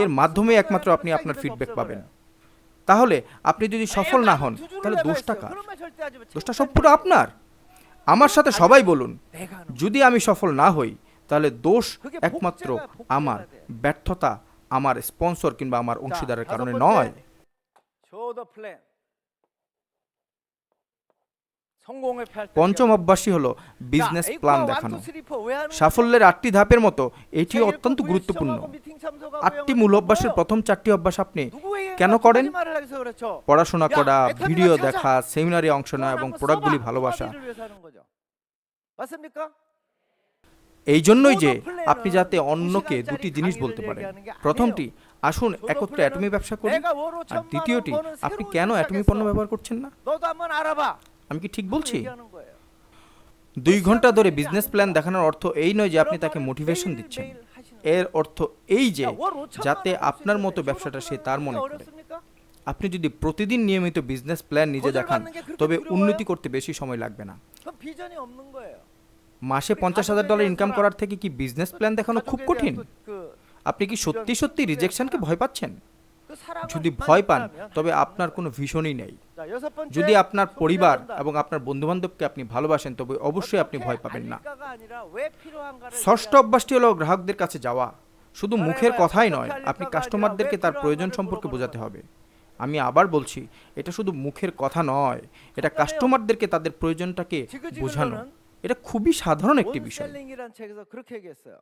এর মাধ্যমে একমাত্র আপনি আপনার ফিডব্যাক পাবেন। তাহলে আপনি যদি সফল না হন তাহলে দোষটা কার? দোষটা সম্পূর্ণ আপনার। আমার সাথে সবাই বলুন, যদি আমি সফল না হই তাহলে দোষ একমাত্র আমার, ব্যর্থতা আমার স্পন্সর কিংবা আমার অংশীদারের কারণে নয়। 성공의 팔- পঞ্চম অভ্যাসটি হলো বিজনেস 자, প্ল্যান A1, দেখানো 2, 3, 4 왜 하는 거야? সাফল্যের 8টি ধাপের মতো এটিও 책 অত্যন্ত 읽고 গুরুত্বপূর্ণ 구일 시청하고 미팅 참석하고 8টি 영어 মূল 듣는 অভ্যাসের 거예요. প্রথম 4টি অভ্যাস আপনি 누구에게 কেন 두 করেন? 가지 말을 하기 위해서 그렇죠. পড়াশোনা 야, করা 애터미가 ভিডিও 찾아. দেখা সেমিনারে অংশ নেওয়া এবং 그건 한번 প্রোডাক্টগুলি 써봐. ভালোবাসা 누가 일을 위해서 하는 거죠. 맞습니까? এই জন্যই যে 소도 플랜은 আপনি যাতে অন্যকে 2시간짜리 দুটি জিনিস 강의를 বলতে পারেন 얘기하는 게 아니에요. প্রথমটি আসুন 소도 একত্রে 플랜은 অ্যাটমি ব্যবসা করি 내가 월호 আর 1,000만 원 দ্বিতীয়টি 버는 আপনি 새로운 কেন 일을 অ্যাটমি 시작했어. পণ্য ব্যবহার করছেন না 너도 한번 알아봐. আমি কি ঠিক বলছি 얘기하는 거예요. 2 ঘন্টা ধরে বিজনেস প্ল্যান দেখানোর অর্থ এই নয় যে আপনি তাকে মোটিভেশন দিচ্ছেন এর অর্থ এই যে যাতে আপনার মতো ব্যবসাটা সে তার মনে করে আপনি যদি প্রতিদিন নিয়মিত বিজনেস প্ল্যান নিজে দেখান তবে উন্নতি করতে বেশি সময় লাগবে না 그럼 비전이 없는 거예요. মাসে $50,000 ইনকাম করার থেকে কি বিজনেস প্ল্যান দেখানো খুব 가족에 কঠিন 대한 그 আপনি কি সত্যি সত্যি রিজেকশনকে ভয় পাচ্ছেন 그 사랑을 যদি 많이 ভয় পান 있다면 তবে আপনার কোনো ভিশনই নেই 자, 여섯 번째, যদি আপনার পরিবার 소비자한다. এবং আপনার বন্ধুবান্ধবকে আপনি ভালোবাসেন তবে অবশ্যই আপনি ভয় পাবেন না 알릴까가 아니라 왜 필요한가를 ষষ্ঠ অভ্যাসটি হলো গ্রাহকদের কাছে যাওয়া শুধু মুখের কথাই নয় আপনি কাস্টমারদেরকে তার প্রয়োজন সম্পর্কে বোঝাতে হবে আমি আবার বলছি এটা শুধু মুখের কথা নয় এটা কাস্টমারদেরকে তাদের প্রয়োজনটাকে বোঝানো এটা খুবই সাধারণ একটি বিষয় 셀링이란 책에서 그렇게 얘기했어요.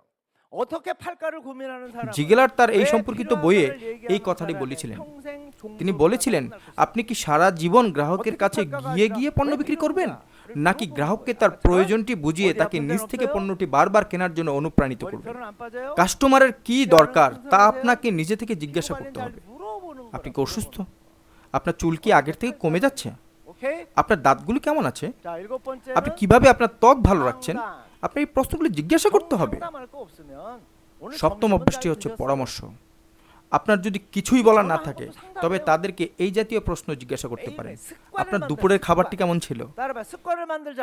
어떻게 팔까를 고민하는 사람 জিগেলার তার এই সম্পর্কিত বইয়ে এই কথাটি বলেছিলেন তিনি বলেছিলেন আপনি কি সারা জীবন গ্রাহকের কাছে গিয়ে গিয়ে পণ্য বিক্রি করবেন নাকি গ্রাহককে তার প্রয়োজনটি বুঝিয়ে তাকে নিজ থেকে পণ্যটি বারবার কেনার জন্য অনুপ্রাণিত করবেন 별은 안 빠져요? কাস্টমারের কি দরকার তা আপনাকে নিজে থেকে জিজ্ঞাসা করতে 잘 হবে 물어보는 আপনি কি 거라고. অসুস্থ আপনার চুল কি আগের থেকে কমে যাচ্ছে 오케이? আপনার দাঁতগুলো কেমন আছে 자, 일곱 번째는 আপনি কিভাবে আপনার ত্বক ভালো রাখছেন আপনি এই প্রশ্নগুলি জিজ্ঞাসা করতে হবে 상담할 거 없으면 오늘 সপ্তম 점심은 অভ্যাসটি 잘 হচ্ছে 드셨어요? পরামর্শ আপনার যদি কিছুই বলার না থাকে তবে তাদেরকে এই জাতীয় প্রশ্ন জিজ্ঞাসা করতে পারেন 매일매일 습관을 আপনার 만들어요, দুপুরের 습관. খাবারটি কেমন ছিল 따라봐. 습관을 만들자.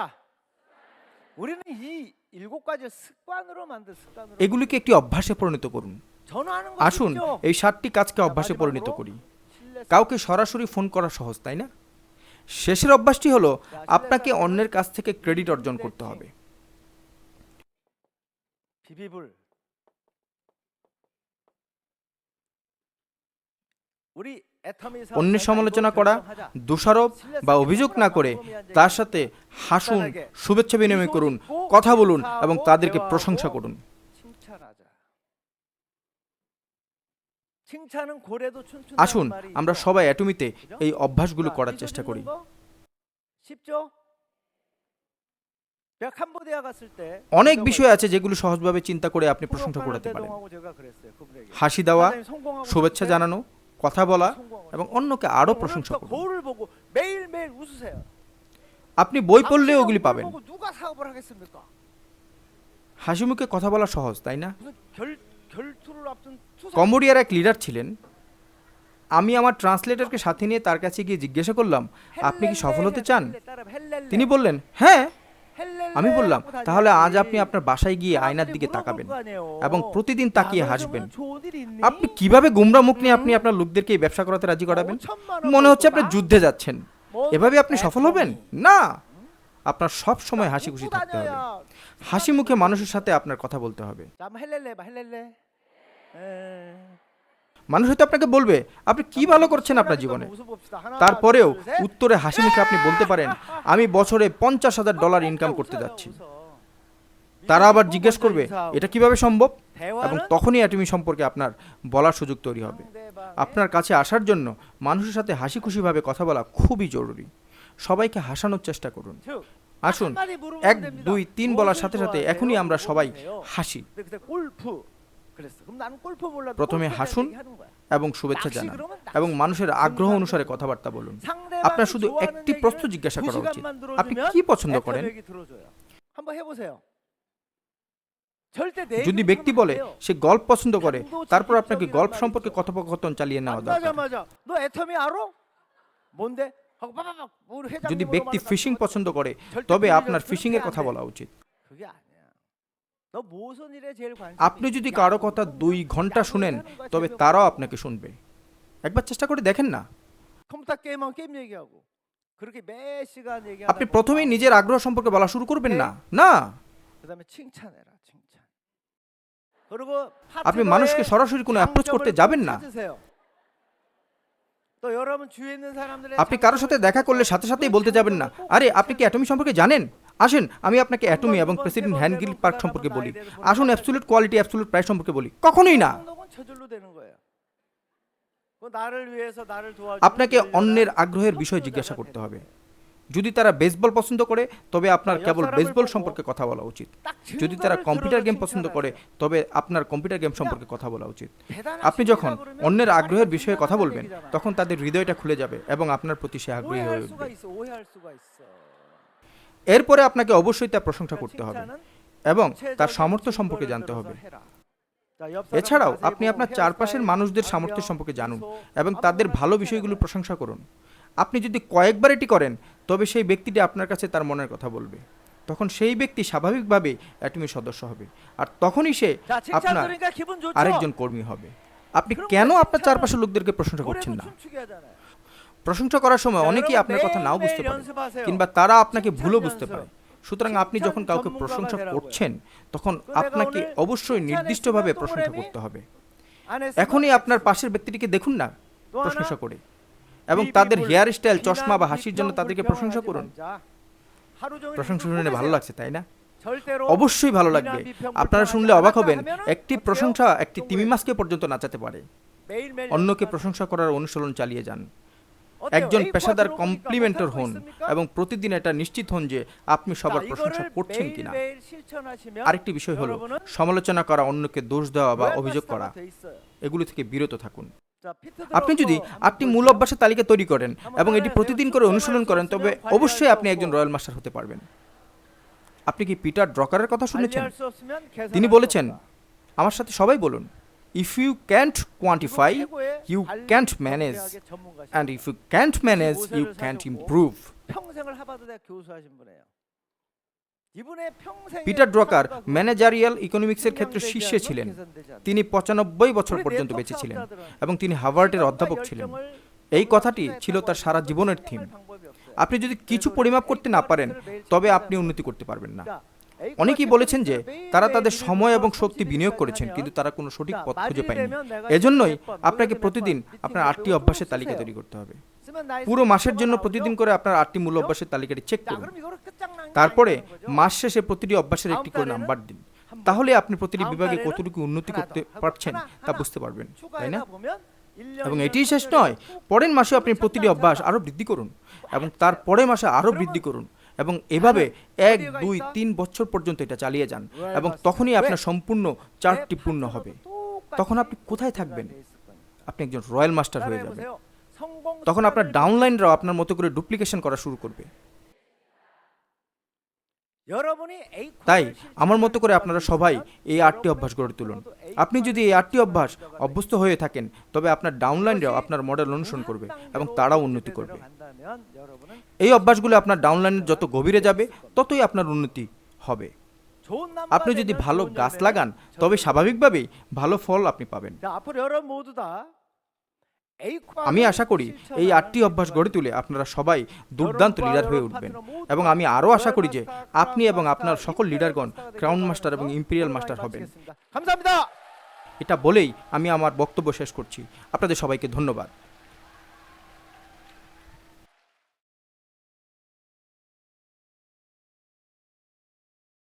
우리는 이 일곱 가지 습관으로 만든 습관으로. এগুলিকে একটি অভ্যাসে পরিণত করুন 전화하는 거 আসুন এই 7টি কাজকে অভ্যাসে পরিণত করি কাউকে সরাসরি ফোন করা সহজ তাই না শেষের অভ্যাসটি হলো আপনাকে অন্যের কাছ থেকে ক্রেডিট অর্জন করতে হবে 비비불. 우리 애터미 사업 অন্যের 내가 সমালোচনা 이걸 করা 결정하자. দোষারোপ বা অভিযোগ না করে তার সাথে হাসুন শুভেচ্ছা বিনিময় করুন কথা বলুন এবং তাদেরকে প্রশংসা করুন 칭찬하자. 칭찬은 고래도 춘춘. আসুন আমরা সবাই অ্যাটমিতে এই অভ্যাসগুলো করার চেষ্টা করি 쉽죠? 내가 캄보디아 갔을 때 অনেক বিষয় আছে যেগুলো সহজভাবে চিন্তা করে আপনি প্রশংসা করতে পারেন 대동하고 제가 그랬어요. 그분에게. হাসি দেওয়া 사장님 성공하고 শুভেচ্ছা 싶을 때 জানানো কথা বলা 성공하고 এবং অন্যকে আরও 오늘부터 প্রশংসা করুন 거울을 보고 매일매일 웃으세요. আপনি বই পড়লে 당신의 ওগুলি 얼굴 পাবেন 보고 누가 사업을 하겠습니까? হাসি মুখে কথা বলা সহজ তাই না 무슨 결투를 앞둔 투사. কম্বোডিয়ার এক লিডার ছিলেন আমি আমার ট্রান্সলেটরকে সাথে নিয়ে তার কাছে গিয়ে জিজ্ঞাসা করলাম আপনি কি সফল হতে চান তিনি বললেন হ্যাঁ আমি বললাম তাহলে আজ আপনি আপনার বাসায় গিয়ে আয়নার দিকে তাকাবেন এবং প্রতিদিন তাকিয়ে হাসবেন আপনি কিভাবে গুমরা মুখ নিয়ে আপনি আপনার লোকদেরকে এই ব্যবসা করাতে রাজি করাবেন মনে হচ্ছে আপনি যুদ্ধে যাচ্ছেন এভাবে আপনি সফল হবেন না আপনার সব সময় হাসি খুশি থাকতে হবে হাসি মুখে মানুষের সাথে আপনার কথা বলতে হবে 헬렐레. মানুষ হয়তো আপনাকে বলবে আপনি কি ভালো করছেন আপনার জীবনে তারপরেও উত্তরে হাসি মুখে আপনি বলতে পারেন আমি বছরে $50,000 ইনকাম করতে যাচ্ছি তারা আবার জিজ্ঞেস করবে এটা কিভাবে সম্ভব এবং তখনই অ্যাটমি সম্পর্কে আপনার বলার সুযোগ তৈরি হবে আপনার কাছে আসার জন্য মানুষের সাথে হাসি খুশিভাবে কথা বলা খুবই জরুরি সবাইকে হাসানোর চেষ্টা করুন আসুন 1, 2, 3 বলার সাথে সাথে এখনই আমরা সবাই হাসি প্রথমে হাসুন এবং শুভেচ্ছা জানান এবং মানুষের আগ্রহ অনুসারে কথাবার্তা বলুন আপনার শুধু একটি প্রশ্ন জিজ্ঞাসা করা উচিত আপনি কি পছন্দ করেন যদি ব্যক্তি বলে সে গল্প পছন্দ করে তারপর আপনাকে গল্প সম্পর্কে কথোপকথন চালিয়ে নেওয়া দরকার 너 애터미 알아? 뭔데? 하고 빠바박 우리 회장님으로 যদি ব্যক্তি 말하면 ফিশিং পছন্দ করে তবে আপনার ফিশিং এর কথা বলা উচিত 그게 아니야. 너 무슨 일에 제일 관심? আপনি যদি কারো কথা 2 ঘন্টা শুনেন তবে তারাও আপনাকে শুনবে একবার চেষ্টা করে দেখেন না 컴퓨터 게임하면 게임 얘기하고 그렇게 매 시간 얘기하다. আপনি প্রথমেই নিজের আগ্রহ সম্পর্কে বলা শুরু করবেন না না 그다음에 칭찬해라. 칭찬. 그리고 আপনি মানুষকে সরাসরি কোনো অ্যাপ্রোচ করতে যাবেন না 찾으세요. 또 또 여러분 주위에 있는 사람들의 আপনি কারোর সাথে দেখা করলে সাথে সাথেই বলতে যাবেন না, আরে আপনি কি অ্যাটমি সম্পর্কে জানেন, আসেন আমি আপনাকে অ্যাটমি এবং প্রেসিডেন্ট হ্যানগিল পার্ক সম্পর্কে বলি, আসুন অ্যাবসলিউট কোয়ালিটি অ্যাবসলিউট প্রাইস সম্পর্কে বলি। কখনোই না। 행동은 저절로 되는 거예요. 그 나를 위해서 나를 도와주는 আপনাকে 분들이 অন্যের 나를 আগ্রহের বিষয় 협조자가 জিজ্ঞাসা 되는 করতে হবে। 거예요. যদি তারা বেসবল পছন্দ করে তবে আপনার 자, কেবল 옆 사람을 বেসবল 보고 সম্পর্কে কথা বলা উচিত। 딱 যদি তারা 증거를 কম্পিউটার 들어서 গেম পছন্দ করে 칭찬하세요. তবে আপনার কম্পিউটার গেম সম্পর্কে কথা বলা উচিত। 대단하십니다 আপনি যখন 그러면 অন্যের 말이 আগ্রহের বিষয়ে কথা 분명한 বলবেন 얘기잖아요. তখন তাদের হৃদয়টা খুলে যাবে এবং আপনার প্রতি সে আগ্রহী হয়ে 오해할 উঠবে। 수가 있어. 오해할 수가 있어. এরপরে আপনাকে অবশ্যই তার প্রশংসা করতে হবে 칭찬은 এবং তার 구체적인 সামর্থ্য সম্পর্কে 증거를 জানতে 들어서 হবে। 해라. 자, 옆 사람을 এছাড়াও 자세히 আপনি 보고 আপনার 헤어스타일, চারপাশের মানুষদের 안경, সামর্থ্য সম্পর্কে জানুন 미소, এবং 아무거나 তাদের ভালো 칭찬해봐요. বিষয়গুলোর প্রশংসা করুন। আপনি যদি কয়েকবার এটি করেন তবে সেই ব্যক্তিটি আপনার কাছে তার মনের কথা বলবে, তখন সেই ব্যক্তি স্বাভাবিকভাবে অ্যাটমির সদস্য হবে আর তখনই সে 자, 칭찬 আপনার 들으니까 기분 좋죠? আরেকজন কর্মী হবে। আপনি 그럼 কেন 왜 আপনার 칭찬을 চারপাশের লোকদেরকে প্রশংসা করছেন 노래도 না? 춤추게 하잖아요. প্রশংসা করার সময় 자, অনেকেই 여러분 আপনার কথা নাও বুঝতে 매일매일 পারে 연습하세요. কিংবা তারা আপনাকে 칭찬 ভুলও বুঝতে 연습. পারে। সুতরাং আপনি যখন 칭찬 কাউকে 전문가가 প্রশংসা 되라고요. করছেন তখন 그 내가 আপনাকে 오늘 অবশ্যই 칭찬했으면 নির্দিষ্টভাবে 또 প্রশংসা 그래미? করতে হবে। 안 했으면 এখনই আপনার পাশের ব্যক্তিটিকে দেখুন না 또 하나? প্রশংসা করে এবং 비비물, তাদের হেয়ার স্টাইল, 비난, চশমা বা হাসির জন্য 비평, তাদেরকে 불평하지 প্রশংসা করুন। 말자. 하루 종일 প্রশংসা 이걸 শুনে ভালো 뽐내세요. লাগছে তাই না? 절대로 অবশ্যই ভালো 비난, লাগবে। 비평, আপনারা 불평하지 শুনলে অবাক 않았다 হবেন, 하면은 একটি 어때요? প্রশংসা একটি 동물에 তিমি মাছকে পর্যন্ত নাচাতে পারে। 매일매일 অন্যকে 연습하세요. প্রশংসা করার অনুশীলন চালিয়ে যান। 어때요? একজন A পেশাদার 쿼드로 কমপ্লিমেন্টর 보니까 হন 못할 거 있습니까? এবং প্রতিদিন এটা নিশ্চিত হন যে আপনি 자, সবার প্রশংসা 이거를 করছেন কিনা। 매일매일 실천하시면 আরেকটি বিষয় হলো 여러분은 সমালোচনা করা, অন্যকে দোষ দেওয়া বা 로얄 অভিযোগ 마스터가 করা, 돼 있어요. এগুলো থেকে বিরত থাকুন। 자, 피트 আপনি যদি 드러프 한번 8টি মূল 보여주세요. অভ্যাসের তালিকা তৈরি করেন এবং এটি প্রতিদিন করে অনুশীলন করেন তবে অবশ্যই আপনি একজন রয়্যাল মাস্টার হতে পারবেন। আপনি কি পিটার ড্রকারের কথা শুনেছেন? 관리할 수 없으면 계산할 তিনি 수 বলেছেন, 없다. আমার সাথে সবাই বলুন, if you can't quantify 이분 최고의 you 관리 can't manage, 경제학의 전문가십니다. and if you can't manage you can't improve. 평생을 하버드 대학 교수하신 분이에요. 이분의 평생의 Peter ড্রকার 성과가 그거예요. Managerial ইকোনমিক্সের ক্ষেত্রে 평양대학은 শীর্ষে ছিলেন। 계산되지 않아요. তিনি 95 বছর 우리 পর্যন্ত 네트워크 বেঁচে ছিলেন 사업자들은 এবং তিনি হার্ভার্ডের 시간과 অধ্যাপক ছিলেন। 열정을 এই কথাটি 평소에 ছিল তার সারা 했다고 জীবনের 하는 থিম। 방법이 없어요. আপনি যদি কিছু 그래서 পরিমাপ করতে না পারেন 매일 তবে 칭찬하는 আপনি উন্নতি করতে পারবেন না। 자, A অনেকেই 쿼드 বলেছেন যে 매일 তারা 매일 তাদের 일을 সময় এবং 해서 শক্তি বিনিয়োগ 30일까지 করেছেন 하면 কিন্তু তারা কোনো সঠিক 자, পথ 말일이 খুঁজে পায়নি। 되면 내가 এজন্যই 시간에 몇 번, আপনাকে 요즘에 প্রতিদিন 몇 번 আপনার 미팅을 8টি 배우고 অভ্যাসের 쓰세요. তালিকা তৈরি করতে হবে। 쓰면 나의 পুরো মাসের জন্য 나오죠? প্রতিদিন করে আপনার 8টি মূল অভ্যাসের তালিকাটি চেক 자, করুন। 그럼 이거를 끝장난 게 তারপরে 아니라는 거죠. মাস শেষে প্রতিটি অভ্যাসের একটি করে 다음 নাম্বার দিন। 한 번. তাহলে আপনি প্রতিটি 다음 বিভাগে 달에는 কতটুকু উন্নতি 하나 করতে 더 하고 পারছেন তা 하나 বুঝতে পারবেন, তাই না? 추가해서 보면 1년 এবং এটিই শেষ নয়, পরের মাসে আপনি প্রতিটি অভ্যাস আরও বৃদ্ধি করুন এবং তার পরের মাসে আরও বৃদ্ধি করুন এবং এভাবে 1, 2, 3 বছর পর্যন্ত এটা চালিয়ে যান এবং তখনই আপনার সম্পূর্ণ চার্টটি পূর্ণ হবে। তখন আপনি কোথায় থাকবেন? আপনি একজন রয়্যাল মাস্টার হয়ে যাবেন। তখন আপনার ডাউনলাইনরাও আপনার মতো করে ডুপ্লিকেশন করা শুরু করবে। তাই আমার মতো করে আপনারা সবাই এই 8টি অভ্যাস গড়ে তুলুন। আপনি যদি এই 8টি অভ্যাস অভ্যস্ত হয়ে থাকেন তবে আপনার ডাউনলাইনরাও আপনার মডেল অনুসরণ করবে এবং তারাও উন্নতি করবে। এই অভ্যাসগুলো আপনার ডাউনলাইনের যত গভীরে যাবে ততই আপনার উন্নতি হবে। আপনি যদি ভালো গাছ লাগান তবে স্বাভাবিকভাবেই ভালো ফল আপনি পাবেন। আমি আশা করি এই 8টি অভ্যাস গড়ে তুলে আপনারা সবাই দুর্দান্ত লিডার হয়ে উঠবেন এবং আমি আরও আশা করি যে আপনি এবং আপনার সকল লিডারগণ ক্রাউন মাস্টার এবং ইম্পেরিয়াল মাস্টার হবেন। এটা বলেই আমি আমার বক্তব্য শেষ করছি। আপনাদের সবাইকে ধন্যবাদ।